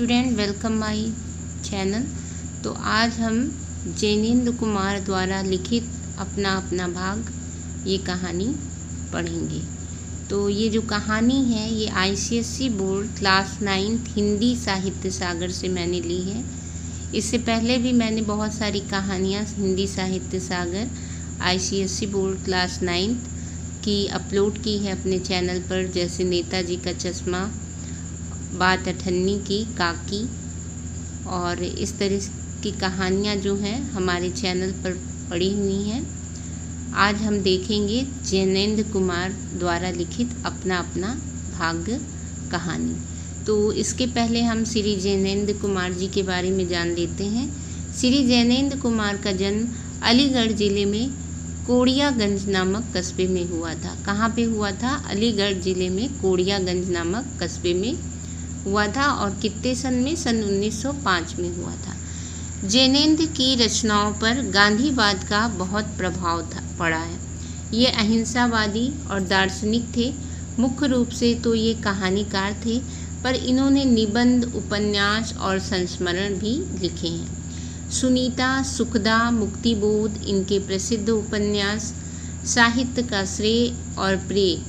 Student, welcome my channel. तो आज हम जैनेन्द्र कुमार द्वारा लिखित अपना अपना भाग ये कहानी पढ़ेंगे। तो ये जो कहानी है ये ICSE बोर्ड क्लास 9 हिंदी साहित्य सागर से मैंने ली है। इससे पहले भी मैंने बहुत सारी कहानियाँ हिंदी साहित्य सागर ICSE बोर्ड क्लास 9 की अपलोड की है अपने चैनल पर, जैसे नेताजी का चश्मा, बात अठन्नी की काकी और इस तरह की कहानियाँ जो हैं हमारे चैनल पर पड़ी हुई हैं। आज हम देखेंगे जैनेन्द्र कुमार द्वारा लिखित अपना अपना भाग्य कहानी। तो इसके पहले हम श्री जैनेन्द्र कुमार जी के बारे में जान लेते हैं। श्री जैनेन्द्र कुमार का जन्म अलीगढ़ ज़िले में कोड़ियागंज नामक कस्बे में हुआ था। कहाँ पे हुआ था? अलीगढ़ ज़िले में कोड़ियागंज नामक कस्बे में हुआ था और कितने सन में? सन 1905 में हुआ था। जैनेन्द्र की रचनाओं पर गांधीवाद का बहुत प्रभाव पड़ा है। ये अहिंसावादी और दार्शनिक थे। मुख्य रूप से तो ये कहानीकार थे, पर इन्होंने निबंध, उपन्यास और संस्मरण भी लिखे हैं। सुनीता, सुखदा, मुक्तिबोध इनके प्रसिद्ध उपन्यास। साहित्य का श्रेय और प्रेय,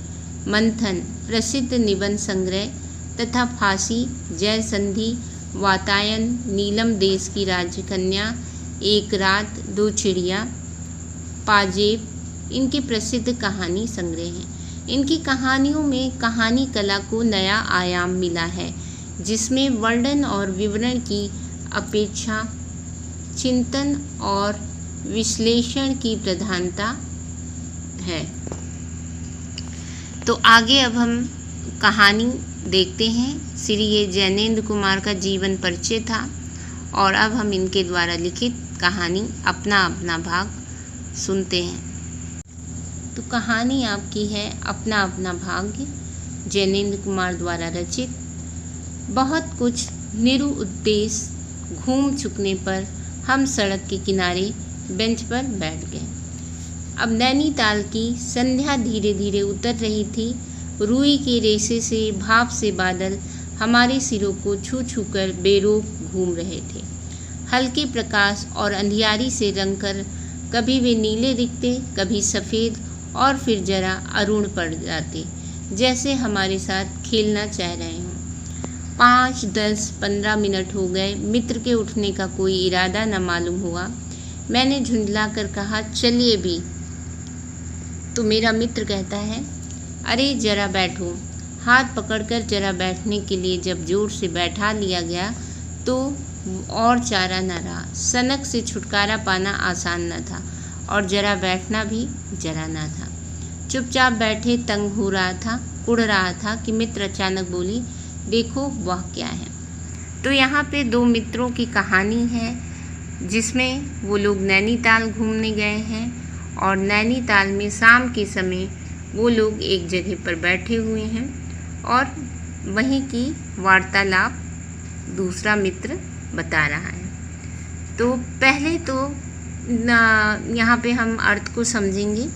मंथन प्रसिद्ध निबंध संग्रह तथा फांसी, जय संधि, वातायन, नीलम देश की राजकन्या, एक रात, दो चिड़िया, पाजेब इनके प्रसिद्ध कहानी संग्रह हैं। इनकी कहानियों में कहानी कला को नया आयाम मिला है, जिसमें वर्णन और विवरण की अपेक्षा चिंतन और विश्लेषण की प्रधानता है। तो आगे अब हम कहानी देखते हैं। श्री ये जैनेन्द्र कुमार का जीवन परिचय था और अब हम इनके द्वारा लिखित कहानी अपना अपना भाग सुनते हैं। तो कहानी आपकी है अपना अपना भाग्य, जैनेन्द्र कुमार द्वारा रचित। बहुत कुछ निरुद्देश्य घूम चुकने पर हम सड़क के किनारे बेंच पर बैठ गए। अब नैनीताल की संध्या धीरे धीरे उतर रही थी। रुई के रेशे से भाप से बादल हमारे सिरों को छू छू कर बेरोक घूम रहे थे। हल्के प्रकाश और अंधियारी से रंगकर कभी वे नीले दिखते, कभी सफ़ेद और फिर जरा अरुण पड़ जाते, जैसे हमारे साथ खेलना चाह रहे हों। 5, 10, 15 मिनट हो गए। मित्र के उठने का कोई इरादा न मालूम हुआ। मैंने झुंझला कर कहा, चलिए भी। तो मेरा मित्र कहता है, अरे जरा बैठो। हाथ पकड़कर जरा बैठने के लिए जब जोर से बैठा लिया गया तो और चारा न रहा। सनक से छुटकारा पाना आसान न था और जरा बैठना भी जरा न था। चुपचाप बैठे तंग हो रहा था, कुड़ रहा था कि मित्र अचानक बोली, देखो वह क्या है। तो यहाँ पे दो मित्रों की कहानी है, जिसमें वो लोग नैनीताल घूमने गए हैं और नैनीताल में शाम के समय वो लोग एक जगह पर बैठे हुए हैं और वहीं की वार्तालाप दूसरा मित्र बता रहा है। तो पहले तो यहाँ पे हम अर्थ को समझेंगे।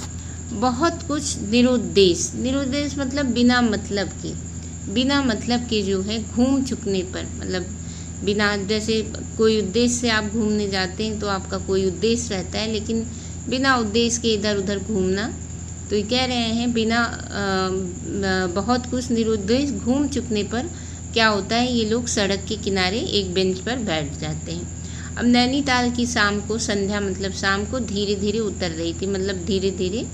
बहुत कुछ निरुद्देश्य मतलब बिना मतलब के जो है घूम चुकने पर, मतलब बिना, जैसे कोई उद्देश्य से आप घूमने जाते हैं तो आपका कोई उद्देश्य रहता है, लेकिन बिना उद्देश्य के इधर उधर घूमना। तो ये कह रहे हैं बिना बहुत कुछ निरुद्देश्य घूम चुकने पर क्या होता है, ये लोग सड़क के किनारे एक बेंच पर बैठ जाते हैं। अब नैनीताल की शाम को, संध्या मतलब शाम को धीरे धीरे उतर रही थी, मतलब धीरे धीरे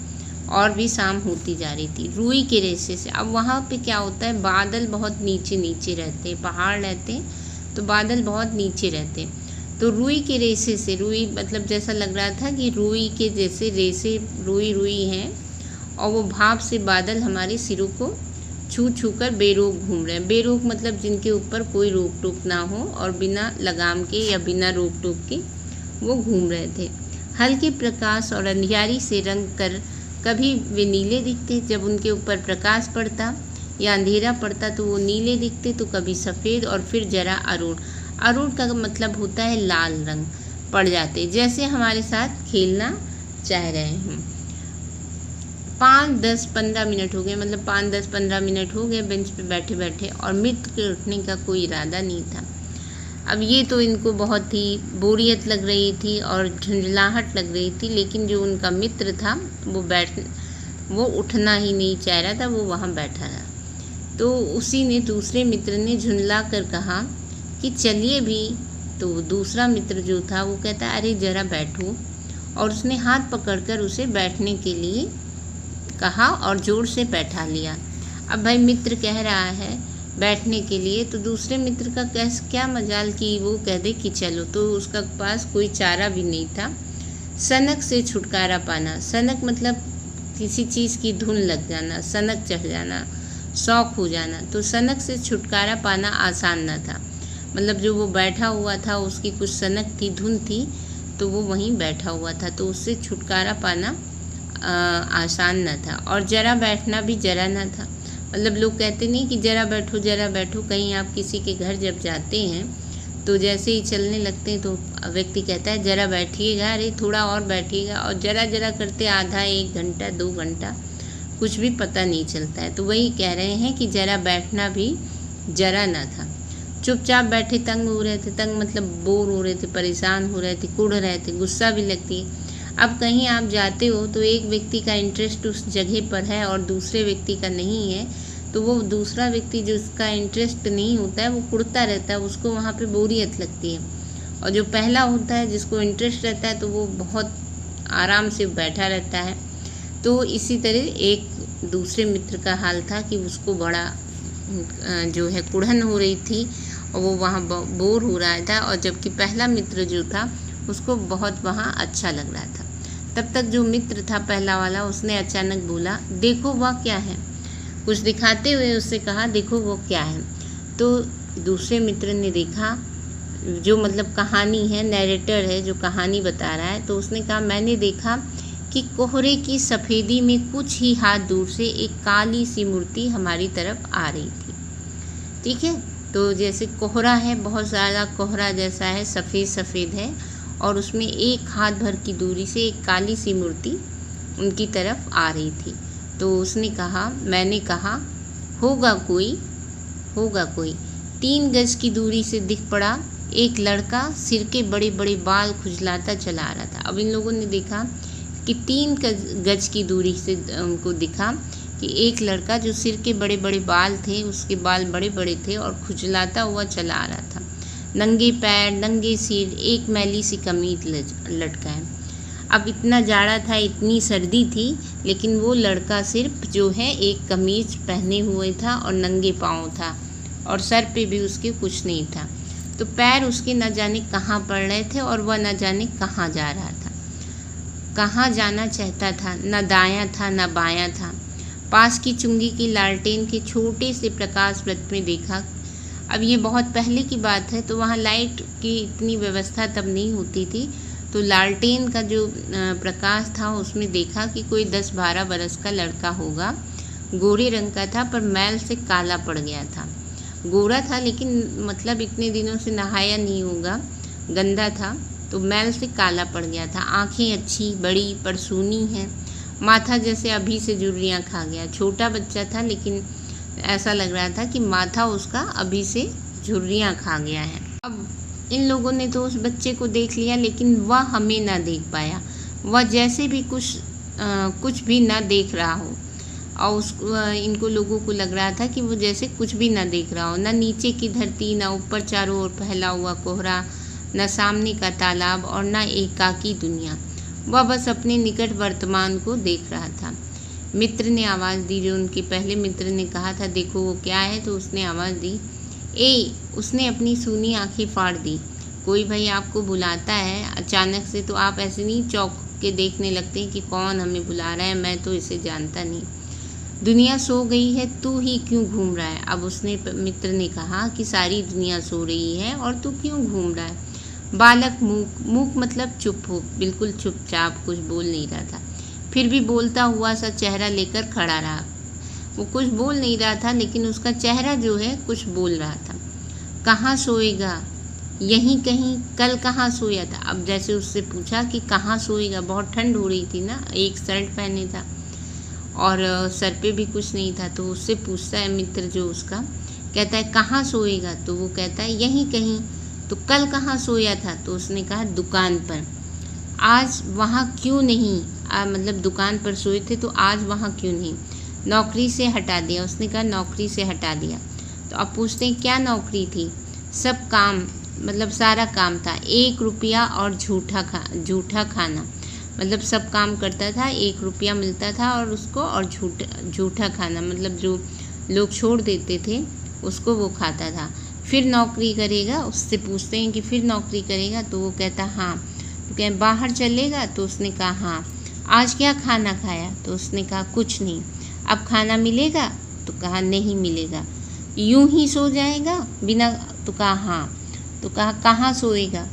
और भी शाम होती जा रही थी रुई के रेशे से। अब वहाँ पे क्या होता है, बादल बहुत नीचे नीचे रहते हैं, पहाड़ रहते हैं तो बादल बहुत नीचे रहते हैं। तो रुई के रेशे से, रुई मतलब जैसा लग रहा था कि रुई के जैसे रेशे रुई हैं और वो भाप से बादल हमारे सिरों को छू छू कर बेरोक घूम रहे हैं। बेरोक मतलब जिनके ऊपर कोई रोक टोक ना हो और बिना लगाम के या बिना रोक टोक के वो घूम रहे थे। हल्के प्रकाश और अंधियारी से रंग कर कभी वे नीले दिखते, जब उनके ऊपर प्रकाश पड़ता या अंधेरा पड़ता तो वो नीले दिखते, तो कभी सफ़ेद और फिर जरा अरुण का मतलब होता है लाल रंग पड़ जाते, जैसे हमारे साथ खेलना चाह रहे हों। 5, 10, 15 मिनट हो गए, मतलब 5, 10, 15 मिनट हो गए बेंच पे बैठे बैठे और मित्र के उठने का कोई इरादा नहीं था। अब ये तो इनको बहुत ही बोरियत लग रही थी और झुंझलाहट लग रही थी, लेकिन जो उनका मित्र था वो उठना ही नहीं चाह रहा था, वो वहाँ बैठा रहा। तो उसी ने दूसरे मित्र ने झुंझला कर कहा कि चलिए भी। तो दूसरा मित्र जो था वो कहता अरे ज़रा बैठो, और उसने हाथ पकड़कर उसे बैठने के लिए कहा और ज़ोर से बैठा लिया। अब भाई मित्र कह रहा है बैठने के लिए, तो दूसरे मित्र का क्या मजाल कि वो कह दे कि चलो। तो उसका पास कोई चारा भी नहीं था। सनक से छुटकारा पाना, सनक मतलब किसी चीज़ की धुन लग जाना, सनक चढ़ जाना, शौक हो जाना। तो सनक से छुटकारा पाना आसान न था, मतलब जो वो बैठा हुआ था उसकी कुछ सनक थी, धुन थी, तो वो वहीं बैठा हुआ था, तो उससे छुटकारा पाना आसान न था। और ज़रा बैठना भी ज़रा न था, मतलब लोग कहते नहीं कि ज़रा बैठो ज़रा बैठो। कहीं आप किसी के घर जब जाते हैं तो जैसे ही चलने लगते हैं तो व्यक्ति कहता है ज़रा बैठिएगा, अरे थोड़ा और बैठिएगा, और ज़रा ज़रा करते आधा 1 घंटा 2 घंटा कुछ भी पता नहीं चलता है। तो वही कह रहे हैं कि ज़रा बैठना भी ज़रा ना था। चुपचाप बैठे तंग हो रहे थे, तंग मतलब बोर हो रहे थे, परेशान हो रहे थे, कुढ़ रहे थे, गुस्सा भी लगती है। अब कहीं आप जाते हो तो एक व्यक्ति का इंटरेस्ट उस जगह पर है और दूसरे व्यक्ति का नहीं है, तो वो दूसरा व्यक्ति जिसका इंटरेस्ट नहीं होता है वो कुढ़ता रहता है, उसको वहाँ पे बोरियत लगती है। और जो पहला होता है जिसको इंटरेस्ट रहता है तो वो बहुत आराम से बैठा रहता है। तो इसी तरह एक दूसरे मित्र का हाल था कि उसको बड़ा जो है कुढ़न हो रही थी और वो वहाँ बोर हो रहा था, और जबकि पहला मित्र जो था उसको बहुत वहाँ अच्छा लग रहा था। तब तक जो मित्र था पहला वाला, उसने अचानक बोला देखो वह क्या है, कुछ दिखाते हुए उससे कहा देखो वो क्या है। तो दूसरे मित्र ने देखा, जो मतलब कहानी है, नैरेटर है जो कहानी बता रहा है, तो उसने कहा मैंने देखा कि कोहरे की सफ़ेदी में कुछ ही हाथ दूर से एक काली सी मूर्ति हमारी तरफ आ रही थी। ठीक है, तो जैसे कोहरा है, बहुत ज़्यादा कोहरा जैसा है, सफ़ेद सफ़ेद है, और उसमें एक हाथ भर की दूरी से एक काली सी मूर्ति उनकी तरफ आ रही थी। तो उसने कहा, मैंने कहा होगा कोई 3 गज की दूरी से दिख पड़ा एक लड़का, सिर के बड़े बड़े बाल खुजलाता चला आ रहा था। अब इन लोगों ने देखा कि 3 गज की दूरी से उनको दिखा कि एक लड़का जो सिर के बड़े बड़े बाल थे, उसके बाल बड़े बड़े थे और खुजलाता हुआ चला आ रहा था। नंगे पैर, नंगे सिर, एक मैली सी कमीज लटका है। अब इतना जाड़ा था, इतनी सर्दी थी, लेकिन वो लड़का सिर्फ जो है एक कमीज पहने हुए था और नंगे पाँव था, और सर पे भी उसके कुछ नहीं था। तो पैर उसके न जाने कहाँ पड़ रहे थे और वह न जाने कहाँ जा रहा था, कहाँ जाना चाहता था। न दायां था न बायां था। पास की चुंगी की लालटेन के छोटे से प्रकाश वृत्त में देखा। अब ये बहुत पहले की बात है, तो वहाँ लाइट की इतनी व्यवस्था तब नहीं होती थी, तो लालटेन का जो प्रकाश था उसमें देखा कि कोई 10-12 बरस का लड़का होगा। गोरे रंग का था पर मैल से काला पड़ गया था। गोरा था लेकिन मतलब इतने दिनों से नहाया नहीं होगा, गंदा था, तो मैल से काला पड़ गया था। आँखें अच्छी बड़ी पर सूनी हैं। माथा जैसे अभी से झुर्रियाँ खा गया। छोटा बच्चा था लेकिन ऐसा लग रहा था कि माथा उसका अभी से झुर्रियाँ खा गया है। अब इन लोगों ने तो उस बच्चे को देख लिया, लेकिन वह हमें ना देख पाया। वह जैसे भी कुछ भी ना देख रहा हो, और इनको लोगों को लग रहा था कि वो जैसे कुछ भी ना देख रहा हो, ना नीचे की धरती, ना ऊपर चारों ओर फैला हुआ कोहरा, न सामने का तालाब और न एकाकी दुनिया। वह बस अपने निकट वर्तमान को देख रहा था। मित्र ने आवाज़ दी, जो उनके पहले मित्र ने कहा था देखो वो क्या है, तो उसने आवाज़ दी ए। उसने अपनी सूनी आंखें फाड़ दी। कोई भाई आपको बुलाता है अचानक से, तो आप ऐसे नहीं चौंक के देखने लगते हैं कि कौन हमें बुला रहा है, मैं तो इसे जानता नहीं। दुनिया सो गई है, तू ही क्यों घूम रहा है। अब उसने मित्र ने कहा कि सारी दुनिया सो रही है और तू क्यों घूम रहा है। बालक मूक मतलब चुप हो, बिल्कुल चुपचाप, कुछ बोल नहीं रहा था। फिर भी बोलता हुआ सा चेहरा लेकर खड़ा रहा। वो कुछ बोल नहीं रहा था लेकिन उसका चेहरा जो है कुछ बोल रहा था। कहाँ सोएगा, यहीं कहीं, कल कहाँ सोया था। अब जैसे उससे पूछा कि कहाँ सोएगा, बहुत ठंड हो रही थी ना, एक शर्ट पहने था और सर पे भी कुछ नहीं था, तो उससे पूछता है मित्र जो उसका, कहता है कहाँ सोएगा, तो वो कहता है यहीं कहीं। तो कल कहाँ सोया था? तो उसने कहा दुकान पर। आज वहाँ क्यों नहीं? मतलब दुकान पर सोए थे तो आज वहाँ क्यों नहीं? नौकरी से हटा दिया। उसने कहा नौकरी से हटा दिया। तो अब पूछते हैं क्या नौकरी थी? सब काम, मतलब सारा काम था। 1 रुपया और झूठा खाना, मतलब सब काम करता था, 1 रुपया मिलता था और उसको, और झूठा खाना मतलब जो लोग छोड़ देते थे उसको वो खाता था। फिर नौकरी करेगा? उससे पूछते हैं कि फिर नौकरी करेगा? तो वो कहता हाँ। तो कहें बाहर चलेगा? तो उसने कहा हाँ। आज क्या खाना खाया? तो उसने कहा कुछ नहीं। अब खाना मिलेगा? तो कहा नहीं मिलेगा। यूं ही सो जाएगा बिना? तो कहा हाँ। तो कहा कहाँ सोएगा?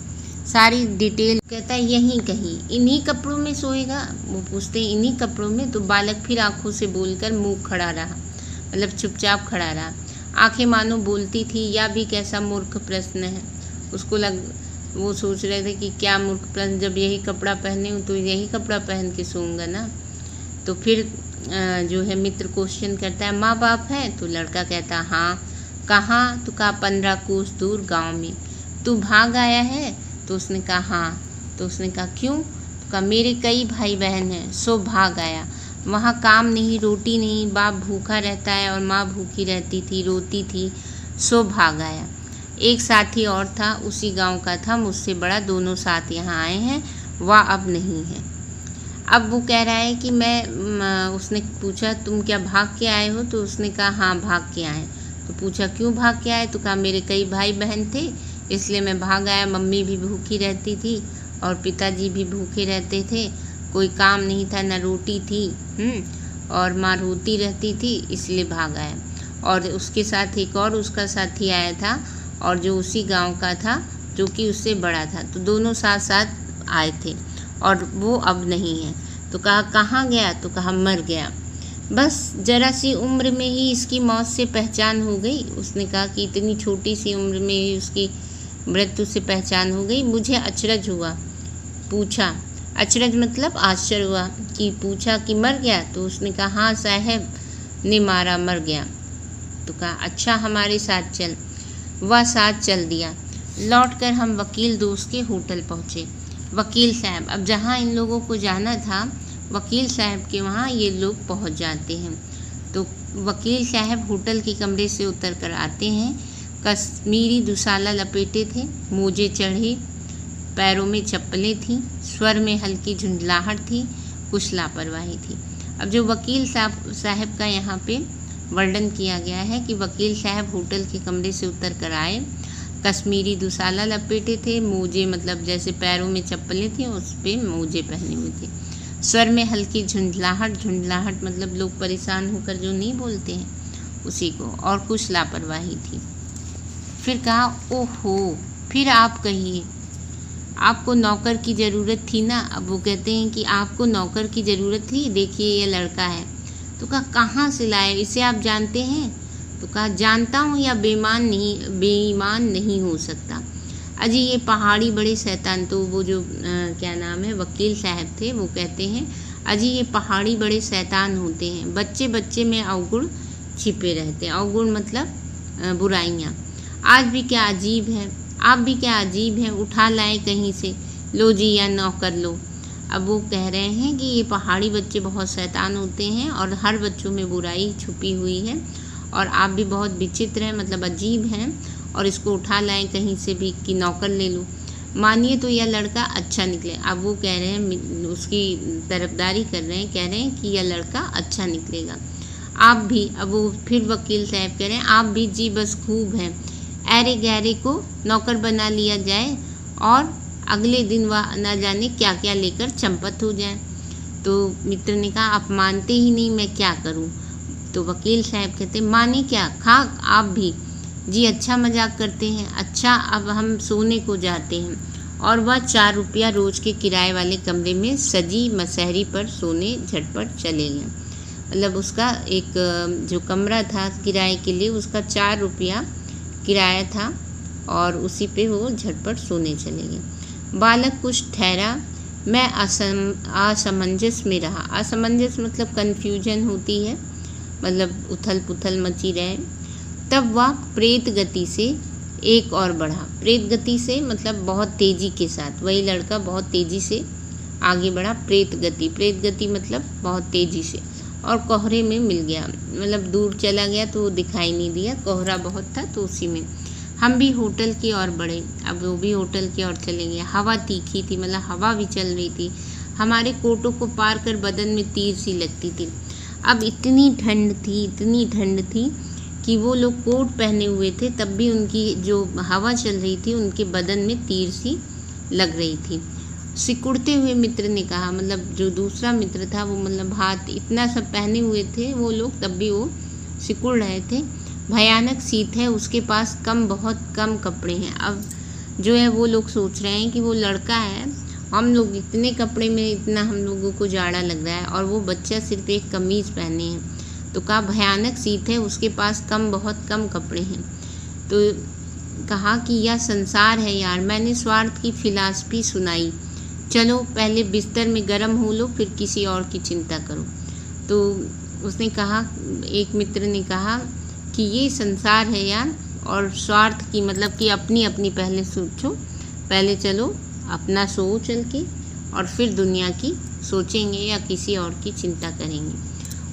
सारी डिटेल। कहता है यहीं कहीं। इन्हीं कपड़ों में सोएगा? वो पूछते हैं इन्हीं कपड़ों में? तो बालक फिर आंखों से बोलकर मुंह खड़ा रहा, मतलब चुपचाप खड़ा रहा। आंखें मानो बोलती थी, या भी कैसा मूर्ख प्रश्न है। उसको वो सोच रहे थे कि क्या मूर्ख प्रश्न, जब यही कपड़ा पहने हूँ तो यही कपड़ा पहन के सोऊंगा ना। तो फिर जो है मित्र क्वेश्चन करता है माँ बाप है? तो लड़का कहता हाँ। कहाँ? तो कहा 15 कोस दूर गांव में। तू भाग आया है? तो उसने कहा हाँ। तो उसने कहा क्यों? तो कहा मेरे कई भाई बहन हैं, सो भाग आया। वहाँ काम नहीं, रोटी नहीं, बाप भूखा रहता है और माँ भूखी रहती थी, रोती थी, सो भाग आया। एक साथी और था, उसी गांव का था, मुझसे बड़ा। दोनों साथ यहाँ आए हैं, वह अब नहीं है। अब वो कह रहा है कि उसने पूछा तुम क्या भाग के आए हो? तो उसने कहा हाँ भाग के आए। तो पूछा क्यों भाग के आए? तो कहा मेरे कई भाई बहन थे, इसलिए मैं भाग आया। मम्मी भी भूखी रहती थी और पिताजी भी भूखे रहते थे, कोई काम नहीं था, न रोटी थी, और माँ रोती रहती थी, इसलिए भाग आया। और उसके साथ एक और उसका साथी आया था, और जो उसी गांव का था, जो कि उससे बड़ा था। तो दोनों साथ साथ आए थे और वो अब नहीं है। तो कहा कहाँ गया? तो कहा मर गया। बस जरा सी उम्र में ही इसकी मौत से पहचान हो गई। उसने कहा कि इतनी छोटी सी उम्र में ही उसकी मृत्यु से पहचान हो गई। मुझे अचरज हुआ। पूछा, अचरज मतलब आश्चर्य हुआ, कि पूछा कि मर गया? तो उसने कहा हाँ साहब ने मारा, मर गया। तो कहा अच्छा हमारे साथ चल। वह साथ चल दिया। लौटकर हम वकील दोस्त के होटल पहुँचे। वकील साहब, अब जहाँ इन लोगों को जाना था वकील साहब के वहाँ ये लोग पहुँच जाते हैं। तो वकील साहब होटल के कमरे से उतर कर आते हैं। कश्मीरी दुशाला लपेटे थे, मोजे चढ़े, पैरों में चप्पलें थीं, स्वर में हल्की झुंझलाहट थी, कुछ लापरवाही थी। अब जो वकील साहब का यहाँ पे वर्णन किया गया है कि वकील साहब होटल के कमरे से उतर कर आए, कश्मीरी दुशाला लपेटे थे, मोजे मतलब जैसे पैरों में चप्पलें थी, उस पर मोजे पहने हुए थे, स्वर में हल्की झुंझलाहट मतलब लोग परेशान होकर जो नहीं बोलते हैं उसी को, और कुछ लापरवाही थी। फिर कहा ओहो, फिर आप कहिए, आपको नौकर की ज़रूरत थी ना? अब वो कहते हैं कि आपको नौकर की ज़रूरत थी, देखिए ये लड़का है। तो कहा कहाँ से लाए, इसे आप जानते हैं? तो कहा जानता हूँ या बेईमान नहीं हो सकता। अजी ये पहाड़ी बड़े शैतान। तो वो जो क्या नाम है वकील साहब थे, वो कहते हैं अजी ये पहाड़ी बड़े शैतान होते हैं, बच्चे बच्चे में अवगुण छिपे रहते हैं। अवगुण मतलब बुराइयाँ। आज भी क्या अजीब है, आप भी क्या अजीब हैं, उठा लाए कहीं से, लो जी या नौकर लो। अब वो कह रहे हैं कि ये पहाड़ी बच्चे बहुत शैतान होते हैं और हर बच्चों में बुराई छुपी हुई है, और आप भी बहुत विचित्र हैं, मतलब अजीब हैं, और इसको उठा लाएं कहीं से भी कि नौकर ले लो। मानिए तो यह लड़का अच्छा निकले। अब वो कह रहे हैं, उसकी तरफदारी कर रहे हैं, कह रहे हैं कि यह लड़का अच्छा निकलेगा। आप भी, अब वो फिर वकील साहब कह रहे हैं आप भी जी बस खूब हैं, ऐरे गहरे को नौकर बना लिया जाए और अगले दिन वह न जाने क्या क्या लेकर चंपत हो जाए। तो मित्र ने कहा आप मानते ही नहीं, मैं क्या करूं? तो वकील साहब कहते माने क्या, खाक आप भी जी, अच्छा मजाक करते हैं। अच्छा अब हम सोने को जाते हैं। और वह 4 रुपया रोज़ के किराए वाले कमरे में सजी मसहरी पर सोने झटपट चले गए। मतलब उसका एक जो कमरा था किराए के लिए, उसका 4 रुपया किराया था और उसी पे वो झटपट सोने चले गए। बालक कुछ ठहरा, मैं असमंजस में रहा। असमंजस मतलब कन्फ्यूजन होती है, मतलब उथल पुथल मची रहे। तब वह प्रेत गति से एक और बढ़ा। प्रेत गति से मतलब बहुत तेज़ी के साथ, वही लड़का बहुत तेज़ी से आगे बढ़ा। प्रेत गति मतलब बहुत तेज़ी से, और कोहरे में मिल गया, मतलब दूर चला गया तो वो दिखाई नहीं दिया, कोहरा बहुत था तो उसी में। हम भी होटल की ओर बढ़े, अब वो भी होटल की ओर चले गए। हवा तीखी थी, मतलब हवा भी चल रही थी, हमारे कोटों को पार कर बदन में तीर सी लगती थी। अब इतनी ठंड थी कि वो लोग कोट पहने हुए थे, तब भी उनकी जो हवा चल रही थी उनके बदन में तीर सी लग रही थी। सिकुड़ते हुए मित्र ने कहा, मतलब जो दूसरा मित्र था वो, मतलब हाथ इतना सब पहने हुए थे वो लोग, तब भी वो सिकुड़ रहे थे। भयानक शीत है, उसके पास बहुत कम कपड़े हैं। अब जो है वो लोग सोच रहे हैं कि वो लड़का है, हम लोग इतने कपड़े में, इतना हम लोगों को जाड़ा लग रहा है, और वो बच्चा सिर्फ एक कमीज़ पहने हैं। तो कहा भयानक शीत है, उसके पास बहुत कम कपड़े हैं। तो कहा कि यह संसार है यार, मैंने स्वार्थ की फिलॉसफी सुनाई, चलो पहले बिस्तर में गर्म हो लो, फिर किसी और की चिंता करो। तो उसने कहा, एक मित्र ने कहा कि ये संसार है यार, और स्वार्थ की मतलब कि अपनी अपनी पहले सोचो, पहले चलो अपना सो चल के, और फिर दुनिया की सोचेंगे या किसी और की चिंता करेंगे।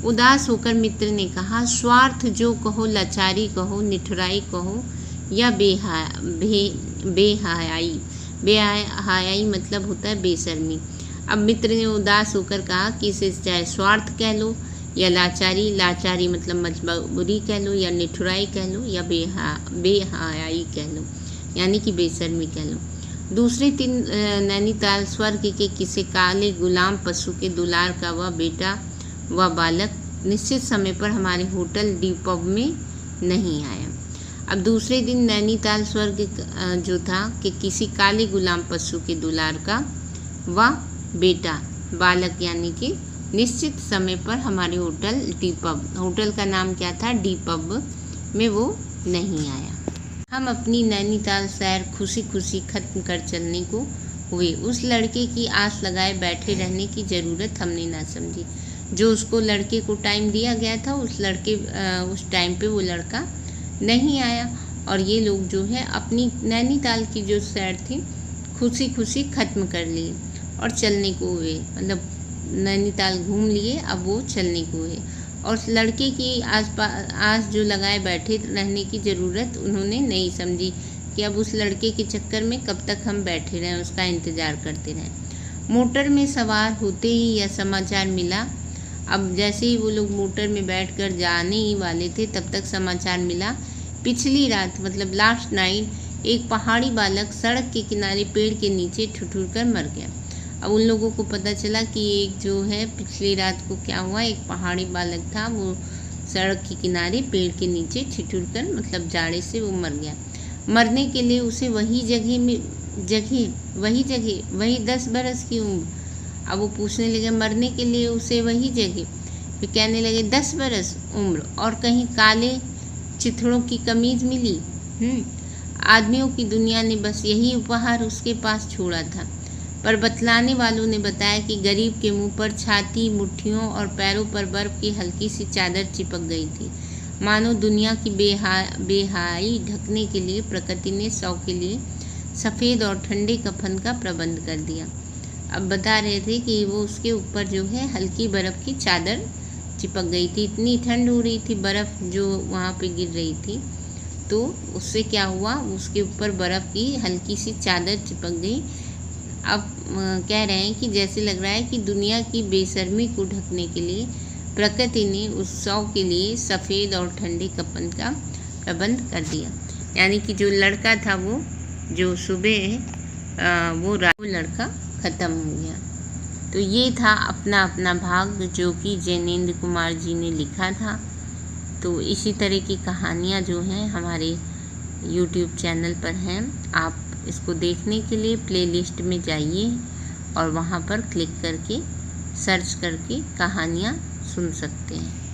उदास होकर मित्र ने कहा, स्वार्थ जो कहो, लाचारी कहो, निठुराई कहो, या बेहयाई मतलब होता है बेशर्मी। अब मित्र ने उदास होकर कहा कि इसे चाहे स्वार्थ कह लो या लाचारी मतलब मजबूरी कह लो, या निठुराई कह लो, या बेहयाई कह लो, यानी कि बेशर्मी कह लो। दूसरे दिन नैनीताल स्वर्ग के किसी काले गुलाम पशु के दुलार का वह बेटा, वह बालक निश्चित समय पर हमारे होटल डी पब में नहीं आया। अब दूसरे दिन नैनीताल स्वर्ग जो था कि किसी काले गुलाम पशु के दुलार का वह बेटा, बालक, यानी कि निश्चित समय पर हमारे होटल डी पब, होटल का नाम क्या था, डी पब में वो नहीं आया। हम अपनी नैनीताल सैर खुशी खुशी खत्म कर चलने को हुए। उस लड़के की आस लगाए बैठे रहने की ज़रूरत हमने ना समझी। जो उसको लड़के को टाइम दिया गया था, उस टाइम पे वो लड़का नहीं आया, और ये लोग जो है अपनी नैनीताल की जो सैर थी खुशी खुशी ख़त्म कर लिए और चलने को हुए, मतलब नैनीताल घूम लिए, अब वो चलने को हुए। और लड़के की आस जो लगाए बैठे रहने की ज़रूरत उन्होंने नहीं समझी कि अब उस लड़के के चक्कर में कब तक हम बैठे रहें, उसका इंतज़ार करते रहें। मोटर में सवार होते ही यह समाचार मिला, अब जैसे ही वो लोग मोटर में बैठकर जाने ही वाले थे तब तक समाचार मिला, पिछली रात मतलब लास्ट नाइट एक पहाड़ी बालक सड़क के किनारे पेड़ के नीचे ठिठुर कर मर गया। अब उन लोगों को पता चला कि एक जो है पिछली रात को क्या हुआ, एक पहाड़ी बालक था, वो सड़क के किनारे पेड़ के नीचे ठिठुर कर मतलब जाड़े से वो मर गया। मरने के लिए उसे वही 10 बरस की उम्र। अब वो पूछने लगे मरने के लिए उसे वही जगह, फिर कहने लगे 10 बरस उम्र, और कहीं काले चिथड़ों की कमीज़ मिली। आदमियों की दुनिया ने बस यही उपहार उसके पास छोड़ा था। पर बतलाने वालों ने बताया कि गरीब के मुंह पर, छाती, मुट्ठियों और पैरों पर बर्फ की हल्की सी चादर चिपक गई थी, मानो दुनिया की बेहाई ढकने के लिए प्रकृति ने 100 के लिए सफ़ेद और ठंडे कफन का प्रबंध कर दिया। अब बता रहे थे कि वो उसके ऊपर जो है हल्की बर्फ़ की चादर चिपक गई थी, इतनी ठंड हो रही थी, बर्फ़ जो वहाँ पे गिर रही थी, तो उससे क्या हुआ, उसके ऊपर बर्फ़ की हल्की सी चादर चिपक गई। अब कह रहे हैं कि जैसे लग रहा है कि दुनिया की बेशर्मी को ढकने के लिए प्रकृति ने उत्सव के लिए सफ़ेद और ठंडे कफन का प्रबंध कर दिया। यानी कि जो लड़का था वो जो सुबह वो लड़का ख़त्म हो गया। तो ये था अपना अपना भाग जो कि जैनेंद्र कुमार जी ने लिखा था। तो इसी तरह की कहानियाँ जो हैं हमारे YouTube चैनल पर हैं, आप इसको देखने के लिए प्लेलिस्ट में जाइए और वहाँ पर क्लिक करके सर्च करके कहानियाँ सुन सकते हैं।